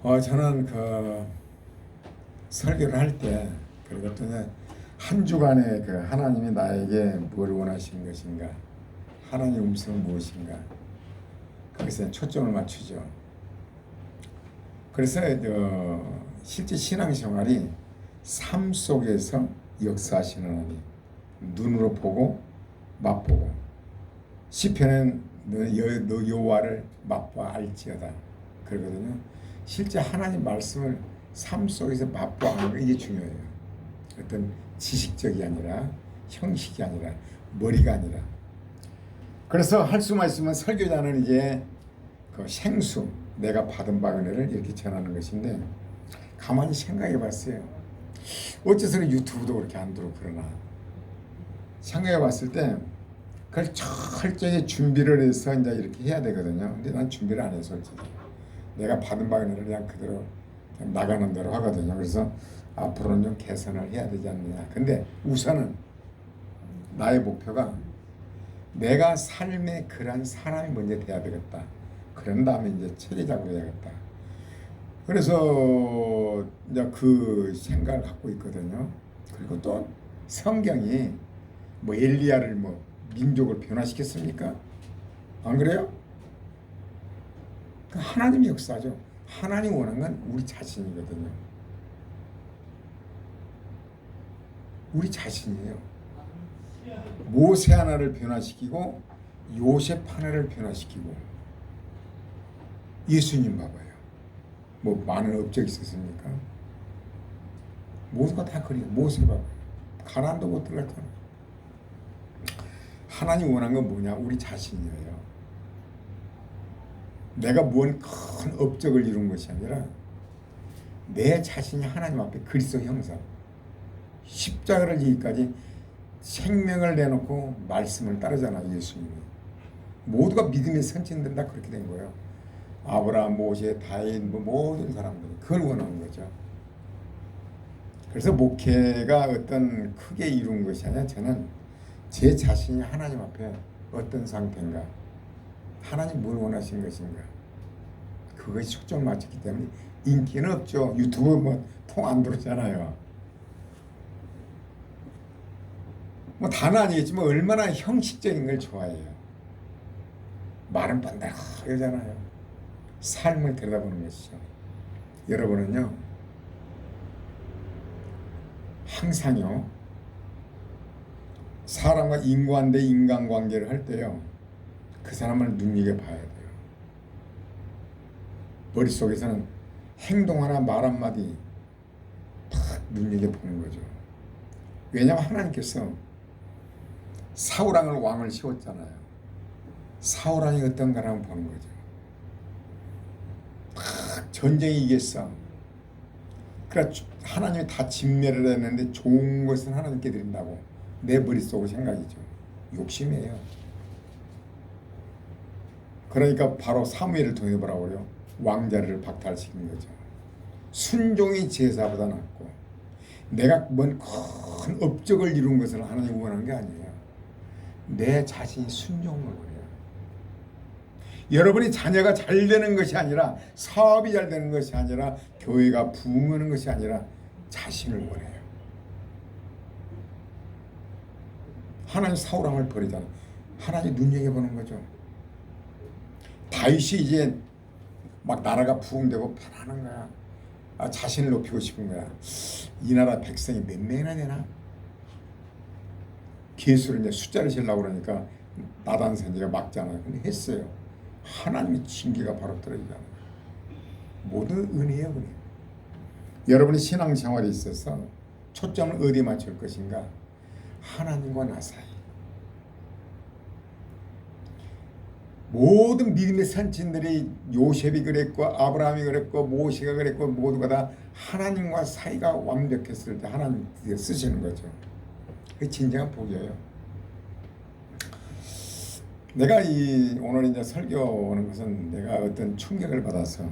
저는 그 설교를 할 때, 그리고 또 이제 한 주간에 그 하나님이 나에게 뭘 원하시는 것인가, 하나님의 음성은 무엇인가, 거기서 초점을 맞추죠. 그래서 실제 신앙생활이 삶 속에서 역사하시는 하나님, 눈으로 보고 맛보고, 시편은 너 여호와를 맛보아 알지어다 그러거든요. 실제 하나님 말씀을 삶 속에서 맛보아하는 게 이게 중요해요. 어떤 지식적이 아니라, 형식이 아니라, 머리가 아니라. 그래서 할 수만 있으면 설교자는 이제 그 생수, 내가 받은 바 은혜를 이렇게 전하는 것인데, 가만히 생각해 봤어요. 어째서 유튜브도 그렇게 안 들어 그러나. 생각해 봤을 때 그걸 철저히 준비를 해서 이제 이렇게 해야 되거든요. 근데 난 준비를 안 해요, 솔직히. 내가 받은 바 은혜를 그냥 그대로 그냥 나가는 대로 하거든요. 그래서 앞으로는 좀 개선을 해야 되지 않느냐. 근데 우선은 나의 목표가 내가 삶의 그런 사람이 먼저 돼야 되겠다. 그런 다음에 이제 체계적으로 해야겠다. 그래서 이제 그 생각을 갖고 있거든요. 그리고 또 성경이 뭐 엘리야를 뭐 민족을 변화시켰습니까? 안 그래요? 하나님의 역사죠. 하나님 원하는 건 우리 자신이거든요. 우리 자신이에요. 모세 하나를 변화시키고 요셉 하나를 변화시키고, 예수님 봐봐요. 뭐 많은 업적이 있었습니까? 모두가 다 그래요. 모세 봐봐요. 가나안도 못 들어갔잖아요. 하나님 원하는 건 뭐냐? 우리 자신이에요. 내가 뭔 큰 업적을 이룬 것이 아니라 내 자신이 하나님 앞에 그리스도 형상, 십자가를 지기까지 생명을 내놓고 말씀을 따르잖아요. 예수님이. 모두가 믿음의 선진들 다 그렇게 된 거예요. 아브라함, 모세, 다윗, 뭐 모든 사람들이 그걸 원하는 거죠. 그래서 목회가 어떤 크게 이룬 것이 아니라, 저는 제 자신이 하나님 앞에 어떤 상태인가, 하나님 뭘 원하시는 것인가, 그것이 초점 맞췄기 때문에 인기는 없죠. 유튜브 뭐 통 안 들어오잖아요. 뭐 다는 아니겠지만 얼마나 형식적인 걸 좋아해요. 말은 빤다하잖아요. 삶을 들여다보는 것이죠. 여러분은요, 항상요, 사람과 인간 대 인간관계를 할 때요, 그 사람을 눈여겨봐야 돼요. 머릿속에서는 행동 하나 말 한마디 탁 눈여겨보는 거죠. 왜냐하면 하나님께서 사울왕을 왕을 세웠잖아요. 사울왕이 어떤가를 보는 거죠. 탁 전쟁이 이겼어. 그러니까 하나님이 다 진멸을 했는데 좋은 것은 하나님께 드린다고 내 머릿속의 생각이죠. 욕심이에요. 그러니까 바로 사무엘을 통해 보라고 그래요. 왕자를 박탈시킨 거죠. 순종이 제사보다 낫고, 내가 뭔 큰 업적을 이룬 것을 하나님이 원하는 게 아니에요. 내 자신이 순종을 원해요. 여러분이 자녀가 잘 되는 것이 아니라, 사업이 잘 되는 것이 아니라, 교회가 부흥하는 것이 아니라 자신을 원해요. 하나님 사울왕을 버리잖아. 하나님 눈여겨보는 거죠. 다윗이 이제 막 나라가 부흥되고 편안한 거야. 자신을 높이고 싶은 거야. 이 나라 백성이 몇 명이나 되나? 개수를 이제 숫자를 세려고 그러니까 나단 선지가 막잖아요. 근데 했어요. 하나님의 징계가 바로 떨어지잖아요. 모든 은혜예요, 은혜. 여러분의 신앙생활에 있어서 초점을 어디에 맞출 것인가? 하나님과 나 사이. 모든 믿음의 선진들이, 요셉이 그랬고 아브라함이 그랬고 모세가 그랬고, 모두가 다 하나님과 사이가 완벽했을 때 하나님 드디어 쓰시는 거죠. 그게 진정한 복이에요. 내가 오늘 이제 설교하는 것은 내가 어떤 충격을 받아서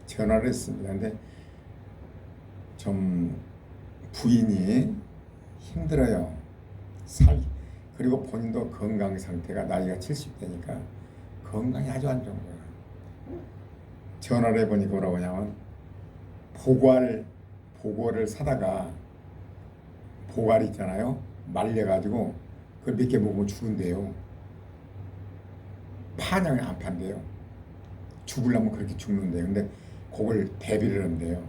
전화를 했습니다. 근데 좀 부인이 힘들어요. 그리고 본인도 건강 상태가 나이가 70대니까 건강이 아주 안 좋은 거예요. 전화를 해보니까 뭐라고 하냐면 보고를 사다가 보갈 있잖아요. 말려가지고 그걸 몇 개 먹으면 죽은대요. 파냥을 안 판대요. 죽으려면 그렇게 죽는데요. 근데 그걸 대비를 한대요.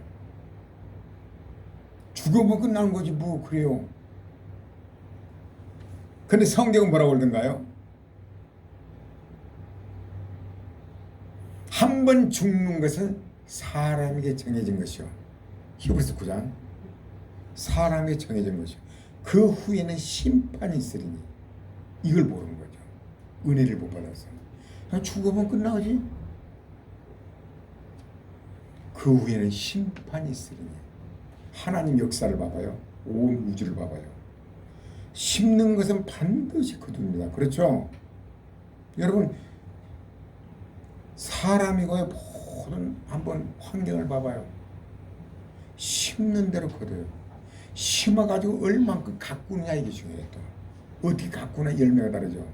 죽으면 끝나는 거지 뭐 그래요. 근데 성경은 뭐라고 그러던가요? 한 번 죽는 것은 사람에게 정해진 것이요. 히브리서 9장. 사람에게 정해진 것이요. 그 후에는 심판이 있으리니. 이걸 모르는 거죠. 은혜를 못 받아서. 그냥 죽으면 끝나지. 그 후에는 심판이 있으리니. 하나님 역사를 봐봐요. 온 우주를 봐봐요. 심는 것은 반드시 거둡니다. 그렇죠? 여러분 사람이고요. 모든 한번 환경을 봐봐요. 심는 대로 거둬요. 심어가지고 얼만큼 가꾸느냐 이게 중요해요. 또 어떻게 가꾸나 열매가 다르죠.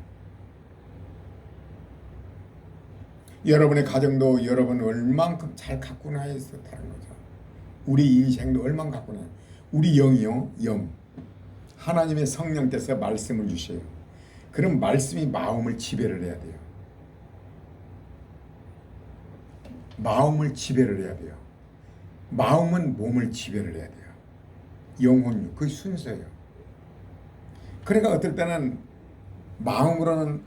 여러분의 가정도 여러분 얼만큼 잘 가꾸나에 있어 다른 거죠. 우리 인생도 얼만큼 가꾸냐. 우리 영이요. 영. 하나님의 성령께서 말씀을 주셔요. 그럼 말씀이 마음을 지배를 해야 돼요. 마음을 지배를 해야 돼요. 마음은 몸을 지배를 해야 돼요. 영혼요. 그게 순서예요. 그러니까 어떨 때는 마음으로는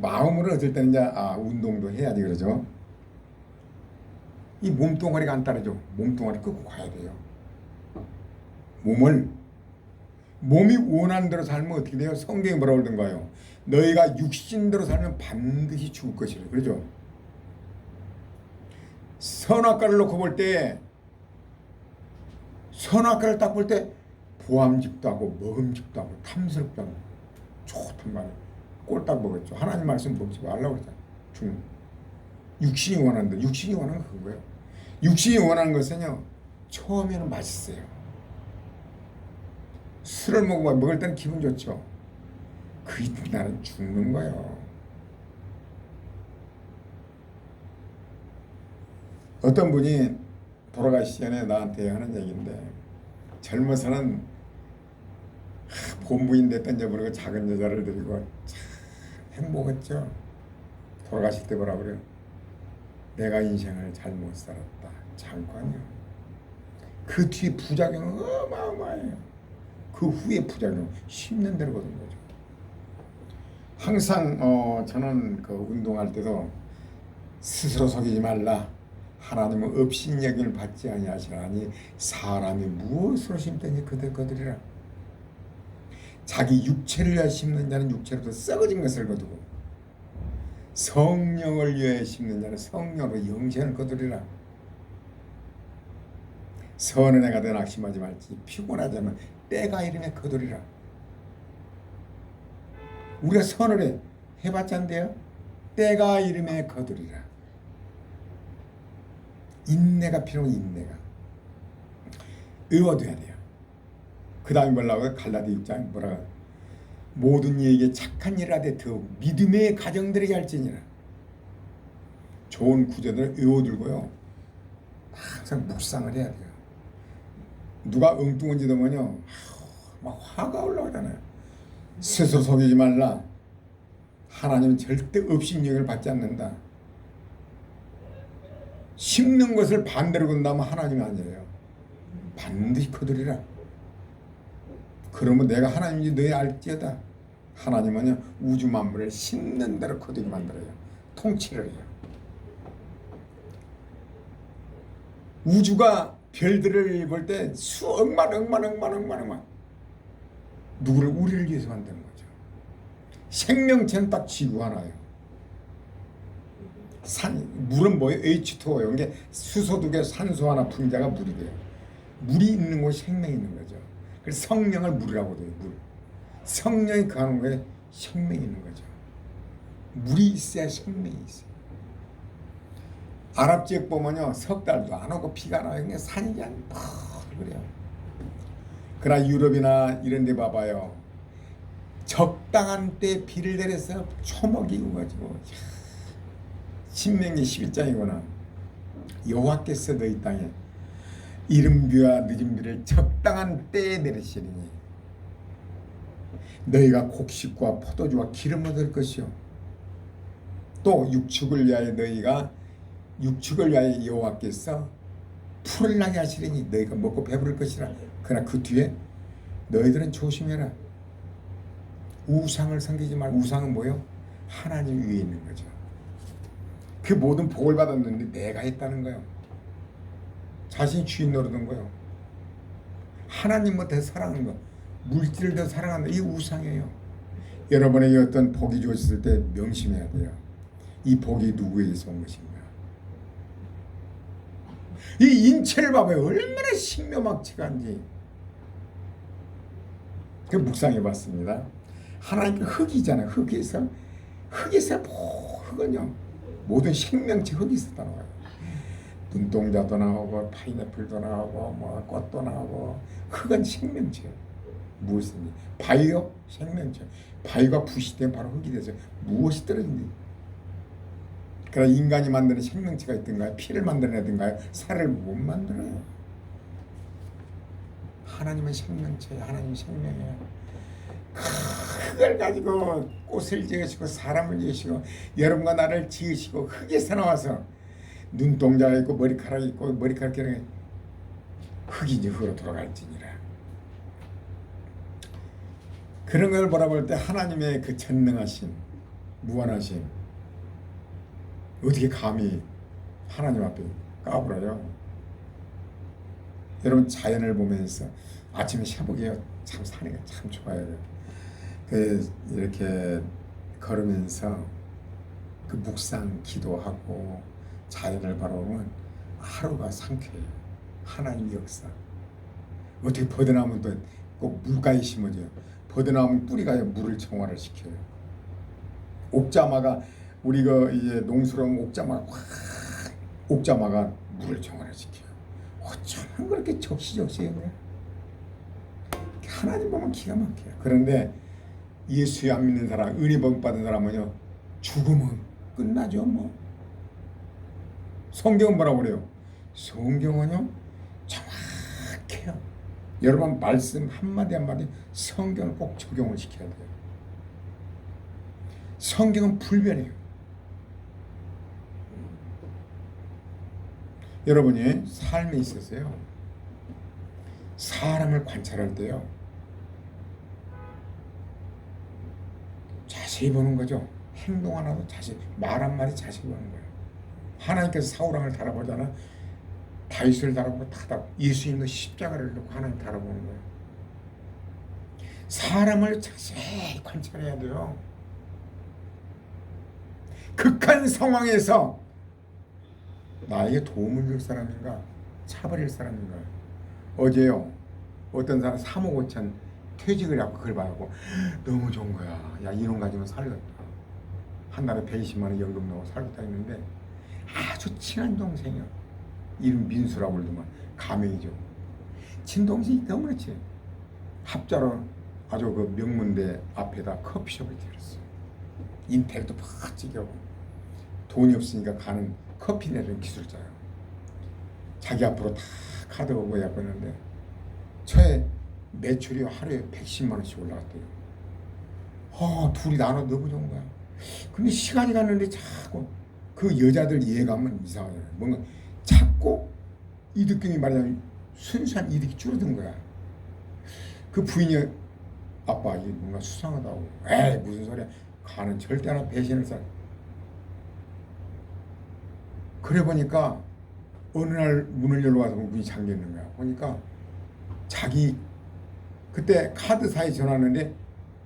마음으로 어떨 때는 이제 운동도 해야지 그러죠. 이 몸뚱아리가 안 따르죠. 몸뚱아리 끄고 가야 돼요. 몸이 원하는 대로 살면 어떻게 돼요? 성경이 뭐라고 그러던가요? 너희가 육신대로 살면 반드시 죽을 것이라. 그러죠? 선악과를 놓고 볼 때, 선악과를 딱 볼 때 보암직도 하고 먹음직도 하고 탐스럽도 하고 좋단 말이에요. 꼴딱 먹었죠. 하나님 말씀 먹지 말라고 그랬잖아요. 육신이 원하는데, 육신이 원하는 건 그거예요. 육신이 원하는 것은요, 처음에는 맛있어요. 술을 먹을 때는 기분 좋죠. 그 이튿날은 죽는 거예요. 어떤 분이 돌아가시기 전에 나한테 하는 얘기인데, 젊어서는 본부인 됐던 여부르고 작은 여자를 데리고 참 행복했죠. 돌아가실 때 뭐라 그래요? 내가 인생을 잘못 살았다. 잠깐요. 그 뒤에 부작용은 어마어마해요. 그 후에 부작용 심는 대로 거둔 거죠. 항상 저는 그 운동할 때도 스스로 속이지 말라. 하나님은 업신여김을 받지 아니하시나니 사람이 무엇으로 심든지 그대로 거두리라. 자기 육체를 위하여 심는 자는 육체로부터 썩어진 것을 거두고 성령을 위하여 심는 자는 성령으로 영생을 거두리라. 선은 해가 되 낙심하지 말지 피곤하자면 때가 이르면 거두리라. 우리가 선을 해봤자 안 돼요? 때가 이르면 거두리라. 인내가 필요한 인내가 의워둬야 돼요. 그 다음에 뭐라고요? 갈라디 6장 뭐라고? 모든 이에게 착한 일을 하되 더 믿음의 가정들에게 할지니라. 좋은 구절을 의워들고요. 항상 묵상을 해야 돼요. 누가 엉뚱한 짓 하면요 막 화가 올라오잖아요. 스스로 속이지 말라. 하나님은 절대 업신여김을 받지 않는다. 심는 것을 반대로 건다면 하나님이 아니에요. 반드시 거두리라. 그러면 내가 하나님인지 너희 알지어다. 하나님은요 우주 만물을 심는 대로 거두게 만들어요. 통치를 해요. 우주가 별들을 볼 때 수억만 누구를 우리를 위해서 만드는 거죠. 생명체는 딱 지구 하나예요. 물은 뭐예요? H2O요. 이게 수소 2개, 산소 하나, 분자가 물이 돼요. 물이 있는 곳이 생명이 있는 거죠. 그래서 성령을 물이라고 해요. 물. 성령이 가는 거에 생명이 있는 거죠. 물이 있어야 생명이 있어요. 아랍 지역 보면요 석 달도 안 오고 비가 안 와요. 그냥 산이 그냥 그래요. 그러나 유럽이나 이런 데 봐봐요. 적당한 때 비를 내려서 초목이 가지고 신명기 11장이구나. 여호와께서 너희 땅에 이른 비와 늦은 비를 적당한 때에 내리시리니 너희가 곡식과 포도주와 기름을 얻을 것이요 또 육축을 위하여 너희가 육축을 위하여 여호와께서 풀을 나게 하시리니 너희가 먹고 배부를 것이라. 그러나 그 뒤에 너희들은 조심해라. 우상을 섬기지 말고. 우상은 뭐요? 하나님 위에 있는 거죠. 그 모든 복을 받았는데 내가 했다는 거예요. 자신이 주인 노릇한 거예요. 하나님을 더 사랑하는 거, 물질을 더 사랑한다. 이 우상이에요. 여러분에게 어떤 복이 주어졌을 때 명심해야 돼요. 이 복이 누구에게서 온 것인가. 이 인체를 봐봐요. 얼마나 신묘막측한지. 그 묵상해 봤습니다. 하나님께 흙이잖아요. 흙에서 흙은요 모든 생명체 흙에서 나와요. 눈동자도 나오고 파인애플도 나오고 뭐 꽃도 나오고. 흙은 생명체. 무엇인지. 바위요 생명체. 바위가 부시되면 바로 흙이 돼서 무엇이 떨어진지. 그러나 인간이 만드는 생명체가 있든가요? 피를 만들어내든가요? 살을 못 만들어요. 하나님은 생명체예요. 하나님은 생명이에요. 흙을 가지고 꽃을 지으시고 사람을 지으시고 여러분과 나를 지으시고 흙에서 나와서 눈동자가 있고 머리카락이 있고 머리카락이 흙이지 흙으로 돌아갈지니라. 그런 걸 바라볼 때 하나님의 그 전능하심, 무한하심 어떻게 감히 하나님 앞에 까불어요? 여러분 자연을 보면서 아침에 새벽에 참 사니까 참 좋아요. 이렇게 걸으면서 그 묵상 기도하고 자연을 바라보면 하루가 상쾌해요. 하나님 역사. 어떻게 버드나무는 또 꼭 물가에 심어져요. 버드나무 뿌리가 물을 정화를 시켜요. 옥자마가 우리 그 이제 농수로는 옥자마가 물을 정화를 시켜요. 어쩌면 그렇게 적시적시해요. 하나님 보면 기가 막혀요. 그런데 예수 안 믿는 사람, 은혜 받은 사람은요 죽으면 끝나죠. 뭐 성경은 뭐라고 그래요? 성경은요 정확해요. 여러분 말씀 한마디 한마디 성경을 꼭 적용을 시켜야 돼요. 성경은 불변해요. 여러분이 삶에 있어서요 사람을 관찰할 때요 자세히 보는 거죠. 행동 하나도 자세히, 말 한마디 자세히 보는 거예요. 하나님께서 사울왕을 달아보잖아. 다윗을 달아보고 다 예수님도 십자가를 놓고 하나님 달아보는 거예요. 사람을 자세히 관찰해야 돼요. 극한 상황에서 나에게 도움을 줄 사람인가 차버릴 사람인가. 어제요 어떤 사람 3억 5천 퇴직을 하고 그걸 봐고 너무 좋은 거야. 야 이런 가지면 살겠다. 한 달에 120만 원 연금 넣고 살겠다 했는데 아주 친한 동생이요. 이름 민수라고 그러더만 가명이죠. 친동생이 너무나 친해. 합자로 아주 그 명문대 앞에다 커피숍을 차렸어요. 인텔도 팍 하고 돈이 없으니까 가는 커피 내리는 기술자예요. 자기 앞으로 다 카드 오고 해봤는데 처에 매출이 하루에 110만 원씩 올라갔대요. 둘이 나눠 너무 좋은 거야. 근데 시간이 갔는데 자꾸 그 여자들 이해가면 이상하잖아요. 뭔가 자꾸 이득금이 말하자면 순수한 이득이 줄어든 거야. 그 부인이 아빠 이게 뭔가 수상하다고. 에이 무슨 소리야. 가는 절대 하나 배신을 살. 그래 보니까 어느 날 문을 열러 와서 문이 잠겨 있는 거야. 보니까 자기 그때 카드사에 전화하는데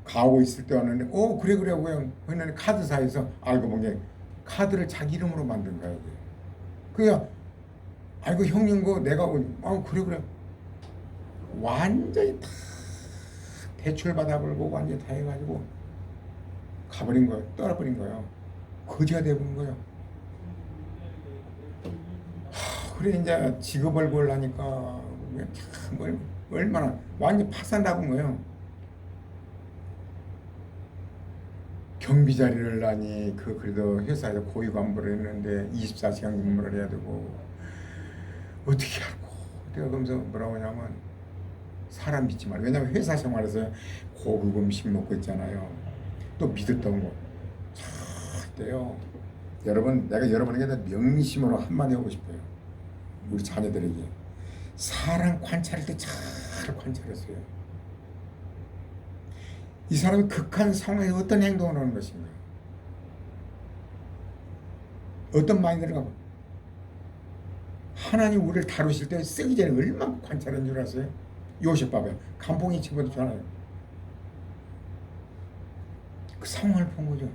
가고 있을 때 왔는데 그래 그냥 했는데 카드사에서 알고 본 게 카드를 자기 이름으로 만든 거야. 그냥 아이고 형님 거 내가 그래 완전히 다 대출 받아버리고 완전히 다 해가지고 가버린 거야. 떨어버린 거야. 거지가 돼버린 거야. 그래 이제 직업을 구하려니까 참 얼마나 완전 파산나본 거예요. 경비 자리를 나니 그래도 회사에서 고위 간부를 했는데 24시간 근무를 해야 되고 어떻게 하고 내가 그러면서 뭐라고 하냐면 사람 믿지 말고 왜냐면 회사 생활에서 고급 음식 먹고 있잖아요. 또 믿었던 거 절대요. 여러분 내가 여러분에게 명심으로 한마디 하고 싶어요. 우리 자녀들에게 사람 관찰할 때 잘 관찰했어요. 이 사람이 극한 상황에 어떤 행동을 하는 것인가, 어떤 마인드를 갖고 하나님 우리를 다루실 때 쓰기 전에 얼마나 관찰한 줄 아세요? 요셉 봐봐요. 감봉이 집어넣잖아요. 그 상황을 본 거죠.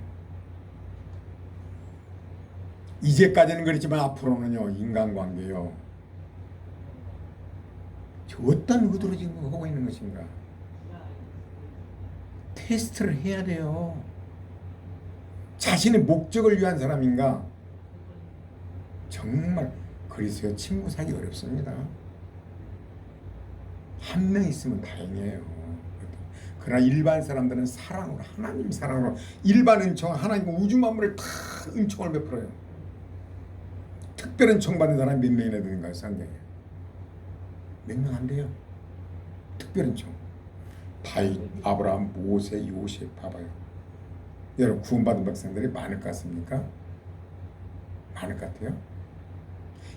이제까지는 그랬지만 앞으로는요 인간관계요 어떤 의도로 지금 하고 있는 것인가 테스트를 해야 돼요. 자신의 목적을 위한 사람인가. 정말 그래서 친구 사기 어렵습니다. 한 명 있으면 다행이에요. 그러나 일반 사람들은 사랑으로 하나님 사랑으로 일반 은총 하나님 우주 만물을 다 은총을 베풀어요. 특별 은총 받는 사람이 몇 명이나 되는가요? 상대에 몇 명 안 돼요. 특별 은총 다윗, 아브라함, 모세, 요셉 봐봐요. 여러분 구원받은 백성들이 많을 것 같습니까? 많을 것 같아요.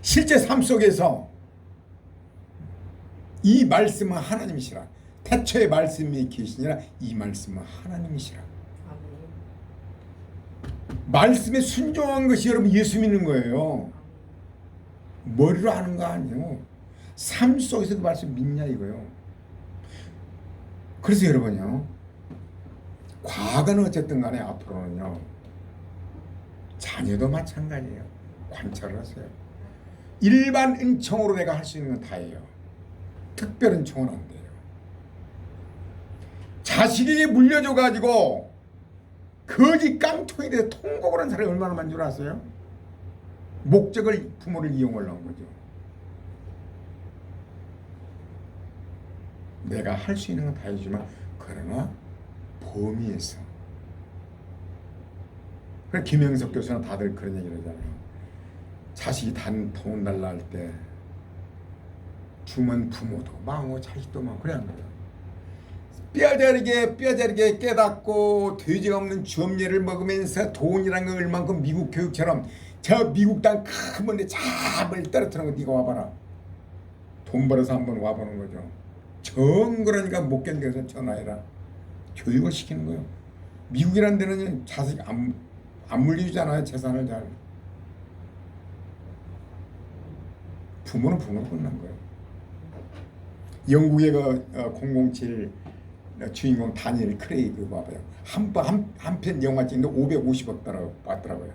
실제 삶 속에서 이 말씀은 하나님이시라. 태초에 말씀이 계시니라. 이 말씀은 하나님이시라. 말씀에 순종한 것이 여러분 예수 믿는 거예요. 머리로 하는 거 아니에요. 삶 속에서 그 말씀 믿냐 이거요. 그래서 여러분요 과거는 어쨌든 간에 앞으로는요 자녀도 마찬가지예요. 관찰을 하세요. 일반 은총으로 내가 할 수 있는 건 다예요. 특별 은총은 안 돼요. 자식에게 물려줘 가지고 거지 깡통이 돼서 통곡을 한 사람이 얼마나 많은 줄 아세요? 목적을 부모를 이용하려고 한 거죠. 내가 할 수 있는 건 다 해주지만 그러나 범위에서. 그래서 김영석 교수는 다들 그런 얘기를 하잖아요. 자식이 돈 달라 할 때 주면 부모도 망하고 자식도 망하고 그래 한 거예요. 뼈저리게 깨닫고 돼지가 없는 주업례를 먹으면서 돈이란 거 얼만큼 미국 교육처럼 저 미국 땅 큰 건데 잡을 떨어뜨리는 거 네가 와봐라. 돈 벌어서 한번 와보는 거죠. 정 그러니까 못 견뎌서 전화해라. 교육을 시키는 거예요. 미국이라는 데는 자식 안 물려주잖아요. 재산을 잘. 부모는 부모로 끝난 거예요. 영국의 그 007 주인공 다니엘 크레이그 봐봐요. 한 편 영화 찍는데 550억 달러 받더라고요.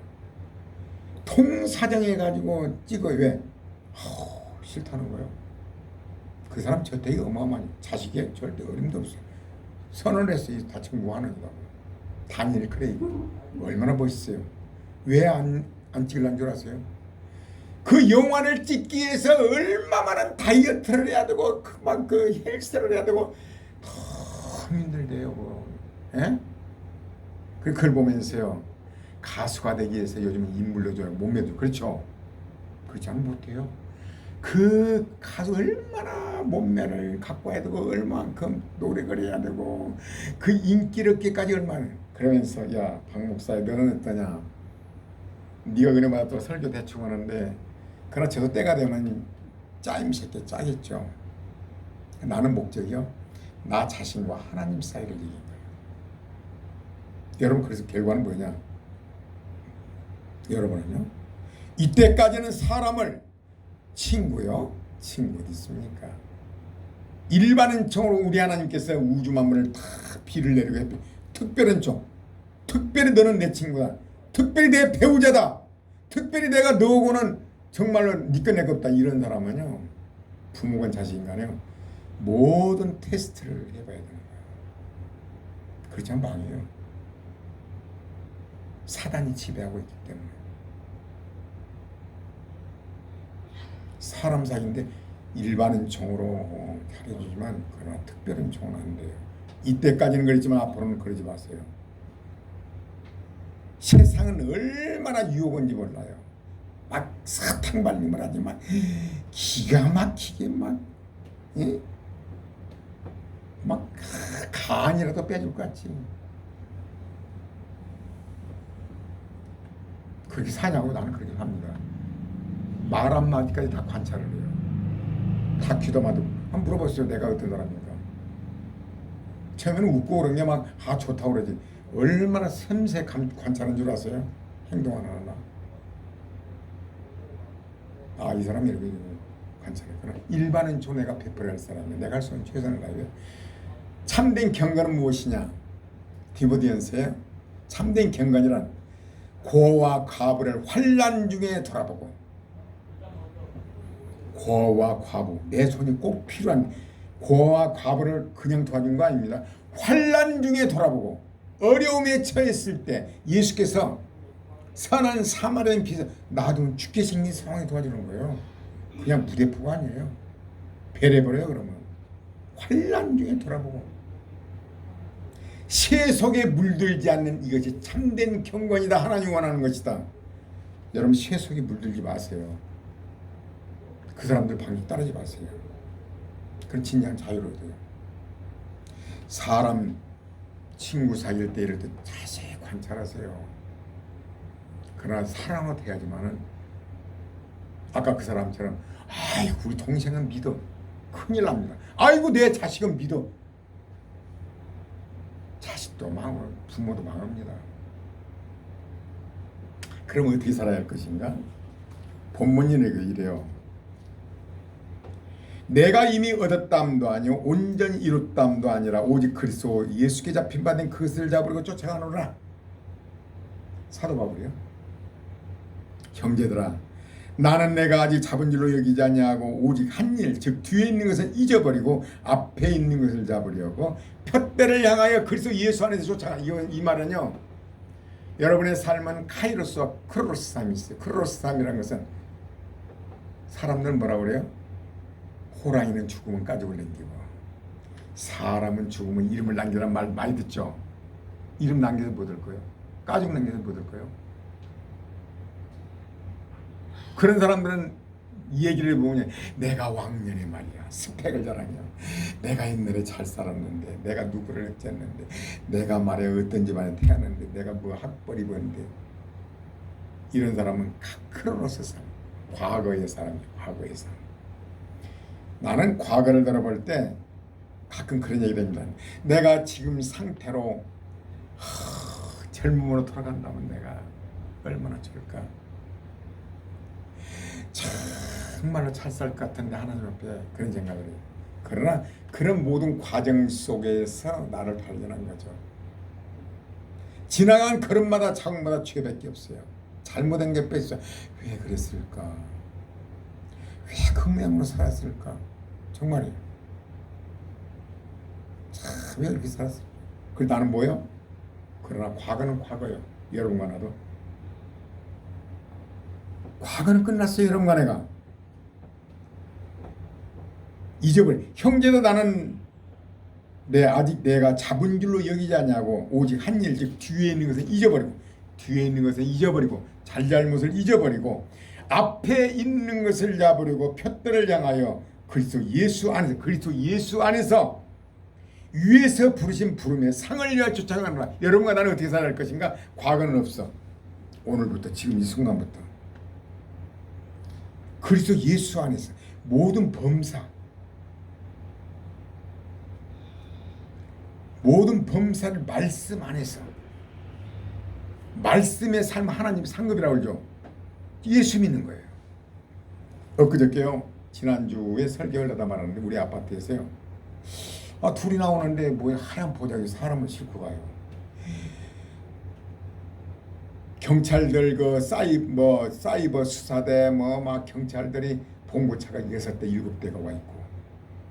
통사정해가지고 찍어요. 왜? 싫다는 거예요. 그 사람 저택이 어마어마하니 자식이 절대 어림도 없어요. 선언을 했어요. 다친 뭐 하는 거다. 다니엘 크레이그 얼마나 멋있어요. 왜 안 찍으려는 줄 아세요? 그 영화를 찍기 위해서 얼마 많은 다이어트를 해야 되고 그만 그 헬스를 해야 되고 너무 힘들대요. 예? 그걸 보면서요. 가수가 되기 위해서 요즘 인물로줘요. 몸매도 그렇죠. 그렇지 않으면 못해요. 그 가수 얼마나 몸매를 갖고 해야 되고 얼마만큼 노력을 해야 되고 그 인기를 얻기까지 얼마나. 그러면서 야 박 목사 너는 어떠냐. 네가 그래마다 또 설교 대충 하는데 그러나 저도 때가 되면 짜임 새끼 짜겠죠. 나는 목적이요. 나 자신과 하나님 사이를 이긴 거예요. 여러분 그래서 결과는 뭐냐? 여러분은요. 이때까지는 사람을 친구요. 친구 어디 있습니까? 일반 은총으로 우리 하나님께서 우주 만물을 다 비를 내리고 했고 특별 은총. 특별히 너는 내 친구다. 특별히 내 배우자다. 특별히 내가 너하고는 정말로 니꺼 내꺼 없다. 이런 사람은요. 부모건 자식인 간에요. 모든 테스트를 해봐야 되는 거예요. 그렇지 않으면 망해요. 사단이 지배하고 있기 때문에. 사람 사이인데 일반 은총으로 잘해주지만 그러나 특별 은총은 안 돼요. 이때까지는 그랬지만 앞으로는 그러지 마세요. 세상은 얼마나 유혹인지 몰라요. 막 사탕 발림을 하지만 기가 막히게 막, 예? 막 간이라도 빼줄 것 같지. 그렇게 사냐고 나는 그렇게 삽니다. 말 한마디까지 다 관찰을 해요. 다 귀담아도 한번 물어보세요. 내가 어떤 사람입니까? 처음에는 웃고 그런 게 막 좋다고 그러지. 얼마나 섬세히 관찰한 줄 아세요? 행동 하나하나. 이 사람이 이렇게 관찰했구나. 일반은 내가 100%할 사람이야. 내가 할 수 있는 최선을 다해요. 참된 경건은 무엇이냐? 디모데전서에 참된 경건이란 고와 과부를 환난 중에 돌아보고, 고와 과부, 내 손이 꼭 필요한 고와 과부를 그냥 도와준 거 아닙니다. 환난 중에 돌아보고 어려움에 처했을 때 예수께서 선한 사마리아인 비서 나도 죽게 생긴 상황에 도와주는 거예요. 그냥 무대포가 아니에요. 배려버려요. 그러면 환난 중에 돌아보고 세속에 물들지 않는 이것이 참된 경건이다. 하나님 원하는 것이다. 여러분 세속에 물들지 마세요. 그 사람들 방식 따르지 마세요. 그건 진정한 자유를 얻어요. 사람 친구 사귈 때 이럴 때 자세히 관찰하세요. 그러나 사랑은 해야지만은 아까 그 사람처럼 아이고 우리 동생은 믿어. 큰일 납니다. 아이고 내 자식은 믿어. 자식도 망하고 부모도 망합니다. 그럼 어떻게 살아야 할 것인가? 본문이네 이래요. 내가 이미 얻었담도 아니요 온전히 이뤘담도 아니라 오직 그리스도 예수께 잡힌 바 된 그것을 잡으려고 쫓아가노라. 사도 바울이요. 형제들아 나는 내가 아직 잡은 줄로 여기지 아니하고 오직 한 일 즉 뒤에 있는 것을 잊어버리고 앞에 있는 것을 잡으려고 푯대를 향하여 그리스도 예수 안에서 쫓아가. 이 말은요 여러분의 삶은 카이로스와 크로스 삶이 있어요. 크로스 삶이라는 것은 사람들은 뭐라고 그래요? 호랑이는 죽으면 가죽을 남기고 사람은 죽으면 이름을 남기라는 말 많이 듣죠. 이름 남겨서 뭐 될 거예요? 가죽 남겨서 뭐 될 거예요? 그런 사람들은 이 얘기를 보면 내가 왕년에 말이야 스펙을 자랑해요. 내가 옛날에 잘 살았는데 내가 누구를 어쨌는데 내가 말이야 어떤 집안에 태어났는데 내가 뭐 학벌 입었는데 이런 사람은 크로노스 삶 과거의 사람이에요. 과거의 삶. 나는 과거를 돌아볼 때 가끔 그런 얘기를 합니다. 내가 지금 상태로 젊음으로 돌아간다면 내가 얼마나 좋을까. 정말로 잘 살 것 같은데 하나님 앞에 그런 생각을 해요. 그러나 그런 모든 과정 속에서 나를 발견한 거죠. 지나간 걸음마다 자국마다 죄밖에 없어요. 잘못한 게 뺐어요. 왜 그랬을까? 왜 그 모양으로 살았을까? 정말이에요. 참 왜 이렇게 살았을까? 그리고 나는 뭐요? 그러나 과거는 과거요. 여러분과 나도. 과거는 끝났어요. 여러분과 내가. 잊어버려. 형제도 나는 아직 내가 잡은 줄로 여기지 않냐고 오직 한 일 즉 뒤에 있는 것을 잊어버리고 잘잘못을 잊어버리고 앞에 있는 것을 잡으려고 푯대를 향하여 그리스도 예수 안에서 위에서 부르신 부름에 상을 위하여 쫓아가노라. 여러분과 나는 어떻게 살아야 할 것인가? 과거는 없어. 오늘부터 지금 이 순간부터 그리스도 예수 안에서 모든 범사를 말씀 안에서 말씀의 삶 하나님 상급이라고 그러죠. 예수 믿는 거예요. 엊그저께요. 지난주에 설교를 하다 말았는데 우리 아파트에서요. 둘이 나오는데 뭐 하얀 보자기 사람을 싣고 가요. 경찰들 그 사이버 수사대 막 경찰들이 봉고차가 6대 7대가 와 있고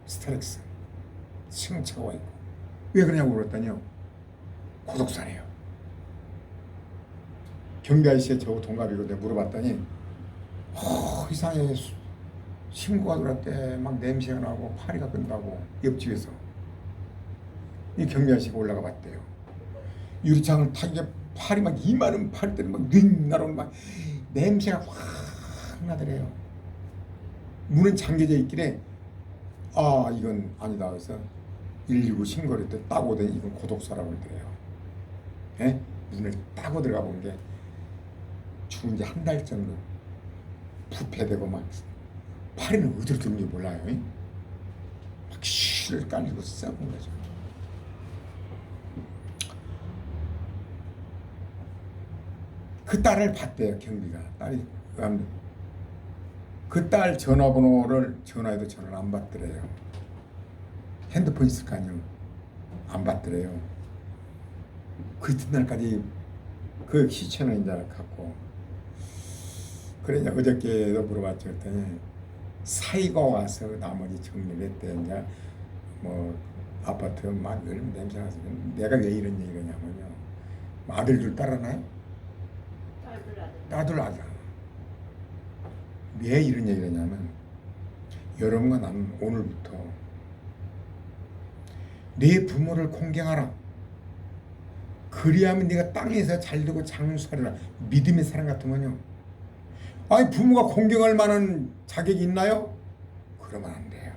스타렉스 승용차가 와 있고 왜 그러냐고 물었더니요. 고독사래요. 경비 아저씨의 저 동갑이고 내가 물어봤더니 이상해. 신고가 들어왔대. 막 냄새가 나고 파리가 끈다고 옆집에서 이 경비 아저씨가 올라가 봤대요. 유리창을 타기에 팔이 막 이마른 팔들이 막 윙 나르고 막 냄새가 확 탁 나더래요. 문은 잠겨져 있길래 이건 아니다 해서 119 신고를 때 따고 오더니 이건 고독사라고 그러더래요. 예? 문을 따고 들어가 본 게 죽은 지 한 달 정도 부패되고 막 팔에는 어디로 들는지 몰라요. 막 쉬를 깔리고 썩은 거죠. 그 딸을 봤대요. 경비가 딸이 그 딸 전화번호를 전화해도 전화를 안 받더래요. 핸드폰 있을 거 아니에요. 안 받더래요. 그 이튿날까지 그 시체는 이제 갖고 그래 이제 어저께도 물어봤죠. 그랬더니 사이가 와서 나머지 정리를 했대. 이제 뭐 아파트 막 얼마 냄새 나서 내가 왜 이런 얘기를 하냐면요. 아들 둘 따라나요? 딸들 아들. 왜 이런 얘기를 하냐면 여러분과 나는 오늘부터 네 부모를 공경하라. 그리하면 네가 땅에서 잘되고 장수하리라. 믿음의 사람 같으면요. 아니 부모가 공경할 만한 자격이 있나요? 그러면 안 돼요.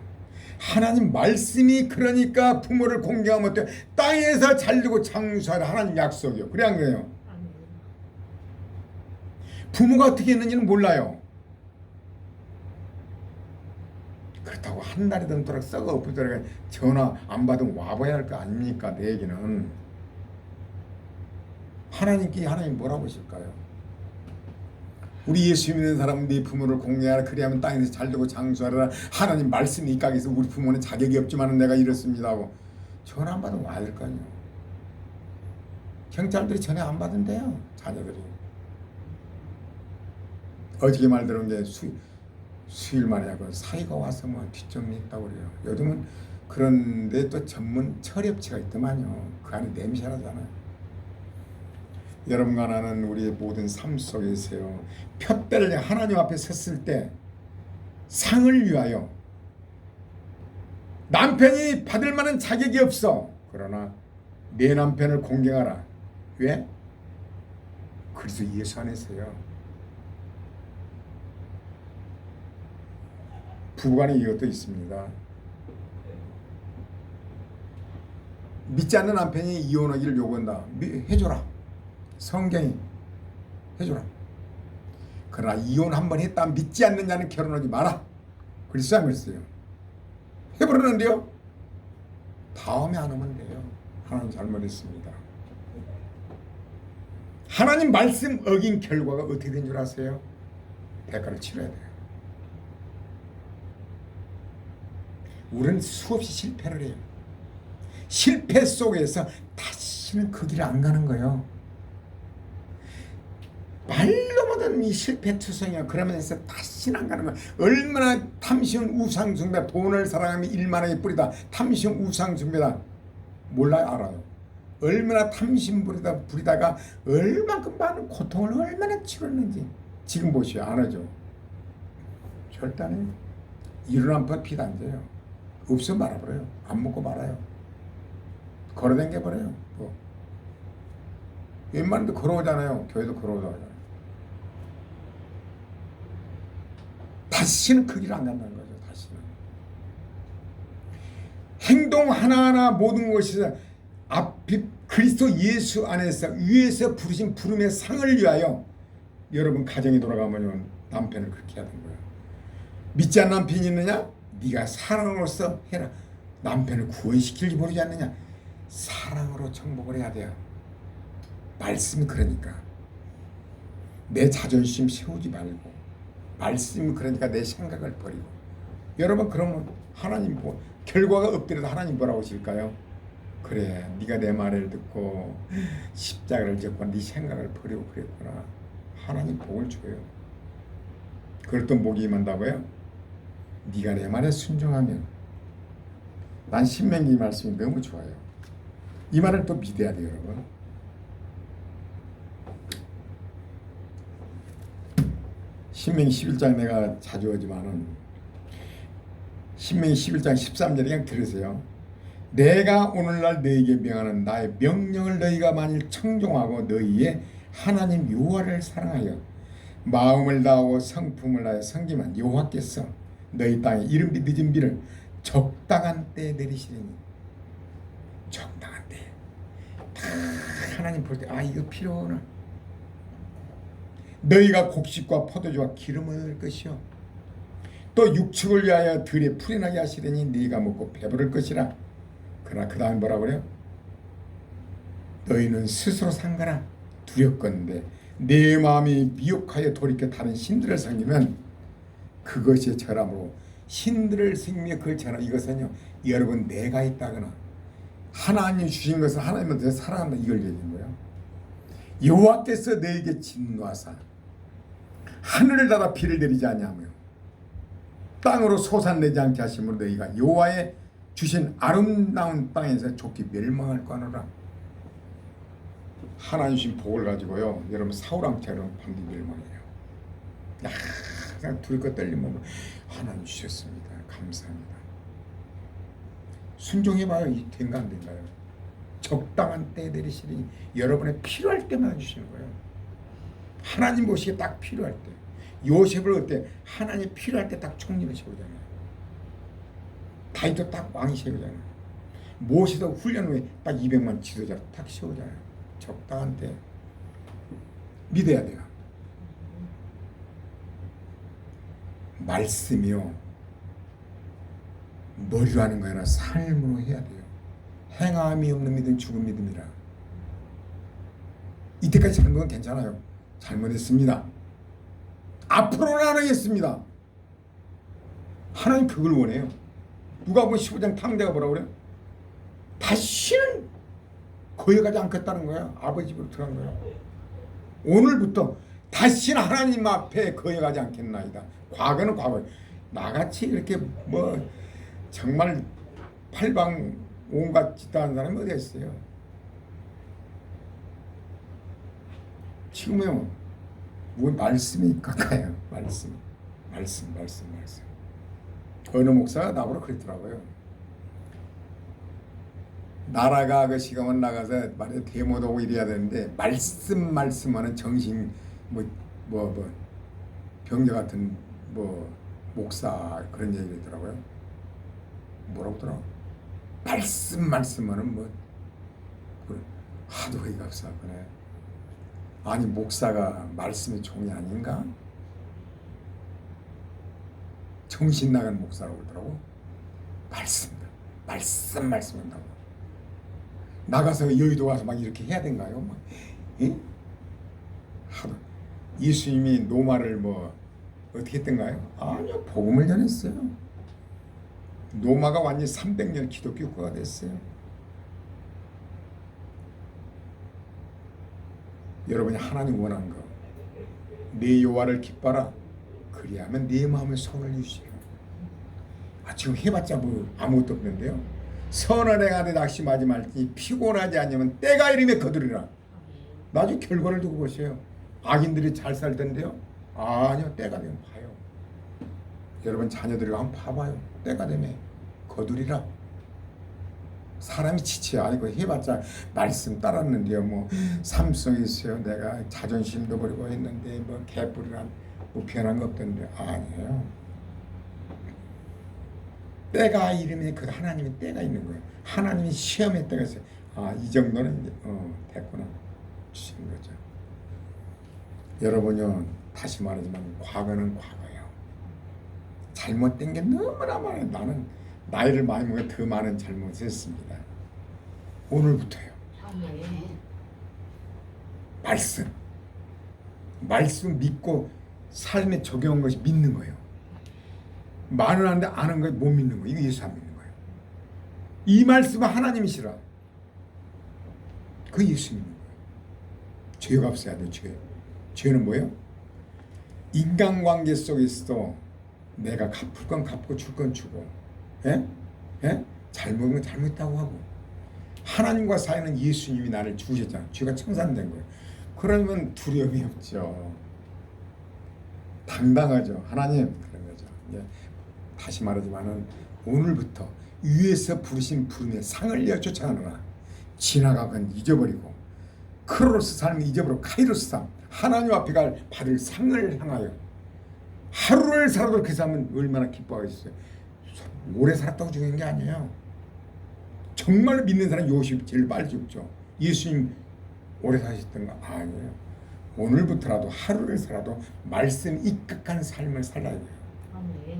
하나님 말씀이 그러니까 부모를 공경하면 어때요? 땅에서 잘되고 장수하라. 하나님 약속이요. 그래 안 그래요? 부모가 어떻게 했는지는 몰라요. 그렇다고 한 달이 넘도록 썩어 엎어져라 전화 안 받으면 와봐야 할 거 아닙니까? 내 얘기는 하나님께 하나님 뭐라고 하실까요? 우리 예수 믿는 사람은 네 부모를 공경하라. 그리하면 땅에서 잘되고 장수하라. 하나님 말씀이 이 각에서 우리 부모는 자격이 없지만 내가 이렇습니다 하고 전화 안 받으면 와야 될 거 아니에요. 경찰들이 전화 안 받은대요. 자녀들이. 어저께 말 들은 게 수일 만에 하고 사이가 와서 뭐 뒷정리했다고 그래요. 요즘은 그런데 또 전문 처리업체가 있더만요. 그 안에 냄새 나잖아요. 여러분과 나는 우리의 모든 삶 속에서요. 푯대를 하나님 앞에 섰을 때 상을 위하여 남편이 받을 만한 자격이 없어. 그러나 내 남편을 공경하라. 왜? 그래서 예수 안에서요. 부부간에 이것도 있습니다. 믿지 않는 남편이 이혼하기를 요구한다. 해줘라. 성경이 해줘라. 그러나 이혼 한번 했다 믿지 않는 자는 결혼하지 마라. 그리스도 안 그랬어요. 해버렸는데요. 다음에 안 하면 돼요. 하나님 잘못했습니다. 하나님 말씀 어긴 결과가 어떻게 된 줄 아세요? 대가를 치러야 돼요. 우리는 수없이 실패를 해요. 실패 속에서 다시는 그 길을 안 가는 거예요. 말로 못하는 이 실패투성이야. 그러면서 다시는 안 가는 거야. 얼마나 탐시운 우상숭배, 돈을 사랑하며 일만하게 뿌리다. 탐시운 우상숭배다. 몰라요? 알아요. 얼마나 탐심 부리다가 얼만큼 많은 고통을 얼마나 치렀는지 지금 보시오. 안 하죠? 절대 안 해요. 일어난 법 피도 안 돼요. 없어 말아버려요. 안 먹고 말아요. 걸어다녀버려요. 뭐. 웬만해도 걸어오잖아요. 교회도 걸어오잖아요. 다시는 그 길을 안 간다는 거죠. 다시는. 행동 하나하나 모든 것이 앞이 그리스도 예수 안에서 위에서 부르신 부름의 상을 위하여 여러분 가정에 돌아가면 남편을 그렇게 해야 되는 거예요. 믿지 않는 남편이 있느냐? 네가 사랑으로서 해라. 남편을 구원시킬지 모르지 않느냐? 사랑으로 정복을 해야 돼요. 말씀이 그러니까. 내 자존심 세우지 말고 말씀이 그러니까 내 생각을 버리고. 여러분 그러면 하나님 뭐 결과가 없더라도 하나님 뭐라고 하실까요? 그래 네가 내 말을 듣고 십자가를 졌고 네 생각을 버리고 그랬구나. 하나님 복을 줘요. 그걸 또 목이 임한다고요? 네가 내 말에 순종하면. 난 신명기 말씀이 너무 좋아요. 이 말을 또 믿어야 돼요. 여러분. 신명기 11장 내가 자주 하지만은 신명기 11장 13절에 그냥 들으세요. 내가 오늘날 너희에게 명하는 나의 명령을 너희가 만일 청종하고 너희의 하나님 여호와를 사랑하여 마음을 다하고 성품을 다하여 섬기면 여호와께서 너희 땅에 이른 비 늦은 비를 적당한 때에 내리시리니. 적당한 때에 다 하나님 볼 때 이거 필요하나. 너희가 곡식과 포도주와 기름을 얻을 것이요 또 육축을 위하여 들에 풀이 나게 하시려니 네가 먹고 배부를 것이라. 그러나 그 다음에 뭐라 그래요? 너희는 스스로 산 거라 두렵건대 내 마음이 미혹하여 돌이켜 다른 신들을 섬기면 그것이 절함으로 신들을 섬기며 그걸 절함. 이것은요 여러분 내가 있다거나 하나님이 주신 것을 하나님한테 사랑한다 이걸 얘기하는 거예요. 여호와께서 너에게 진노하사 하늘을 닫아 비를 내리지 아니하며 땅으로 솟아내지 않게 하심으로 너희가 여호와의 주신 아름다운 땅에서 좋게 멸망할 거노라. 하나님 주신 복을 가지고요 여러분 사울왕처럼 반드시 멸망해요. 그냥 두렵고 떨리면 하나님 주셨습니다. 감사합니다. 순종해봐요. 이 된가 안 된가요? 적당한 때에 내리시니 여러분의 필요할 때만 주시는 거예요. 하나님 보시기에 딱 필요할 때. 요셉을 어때? 하나님 필요할 때 딱 총리를 세우잖아요. 다윗도 딱 왕이 세우잖아요. 모세도 훈련 후에 딱 200만 지도자를 딱 세우잖아요. 적당한 때 믿어야 돼요. 말씀이요 머리로 하는 거 아니라 삶으로 해야 돼요. 행함이 없는 믿음 죽은 믿음이라. 이때까지 잘못은 괜찮아요. 잘못했습니다. 앞으로는 안 하겠습니다. 하나님 그걸 원해요. 누가복음 15장 탕자가 뭐라고 그래요? 다시는 거여가지 않겠다는 거야. 아버지 집으로 들어간 거야. 오늘부터 다시는 하나님 앞에 거여가지 않겠나이다. 과거는 과거. 나같이 이렇게 뭐 정말 팔방 온갖 짓다는 사람이 어디 있어요? 지금요 뭐 말씀이 가까요. 말씀. 어느 목사가 나보러 그랬더라고요. 나라가 그 시간만 나가서 말해 데모도 오고 이래야 되는데 말씀하는 정신 병자 같은 목사 그런 얘기를 했더라고요. 뭐라고 하더라? 말씀하는 하도 어이가 없어. 그래. 아니 목사가 말씀의 종이 아닌가? 정신 나간 목사라고 그러더라고. 말씀한다고. 나가서 여의도 와서 막 이렇게 해야 된가요? 막, 예? 하도 예수님이 노마를 어떻게 했던가요? 아니요, 복음을 전했어요. 노마가 완전히 300년 기독교 국가가 됐어요. 여러분이 하나님 원하는 거, 내 여호와를 기뻐라. 그리하면 내 마음에 선을 주시라. 지금 해봤자 아무것도 없는데요. 선을 행하되 낙심하지 말지 피곤하지 않으면 때가 이르면 거두리라. 나중에 결과를 두고 보세요. 악인들이 잘 살던데요. 아니요, 때가 되면 봐요. 여러분 자녀들이 한번 봐봐요. 때가 되면 거두리라. 사람이 지쳐요. 아니고 해봤자 말씀 따랐는데요. 삶 속에 있어요. 내가 자존심도 버리고 했는데 개뿔이란 변한 거 없던데. 아니에요. 때가 이르면 그 하나님의 때가 있는 거예요. 하나님이 시험의 때가 있어요. 이 정도는 이제 됐구나 주시는 거죠. 여러분요, 다시 말하지만 과거는 과거예요. 잘못된 게 너무나 많아요. 나는 나이를 많이 먹어 더 많은 잘못을 했습니다. 오늘부터요. 말씀 믿고 삶에 적용한 것이 믿는 거예요. 말은 하는데 아는 걸 못 믿는 거예요. 이거 예수 안 믿는 거예요. 이 말씀은 하나님이시라. 그 예수 믿는 거예요. 죄가 없어야 돼. 죄는 뭐예요? 인간관계 속에서도 내가 갚을 건 갚고 줄 건 주고, 잘못은 건 잘못했다고 하고, 하나님과 사이는 예수님이 나를 주셨잖아. 죄가 청산된 거예요. 그러면 두려움이 없죠. 당당하죠. 하나님 그런 거죠. 다시 말하지만은 오늘부터 위에서 부르신 부름의 상을 이어 쫓아가느라 지나간 건 잊어버리고 크로스 삶을 잊어버리고 카이로스 삶 하나님 앞에 받을 상을 향하여 하루를 살아도 그 사람은 얼마나 기뻐하겠어요. 오래 살았다고 중요한 게 아니에요. 정말 믿는 사람 요셉이 제일 빨리 죽죠. 예수님 오래 사셨던 거 아니에요. 오늘부터라도 하루를 살아도 말씀 입각한 삶을 살아야 돼요. 아멘.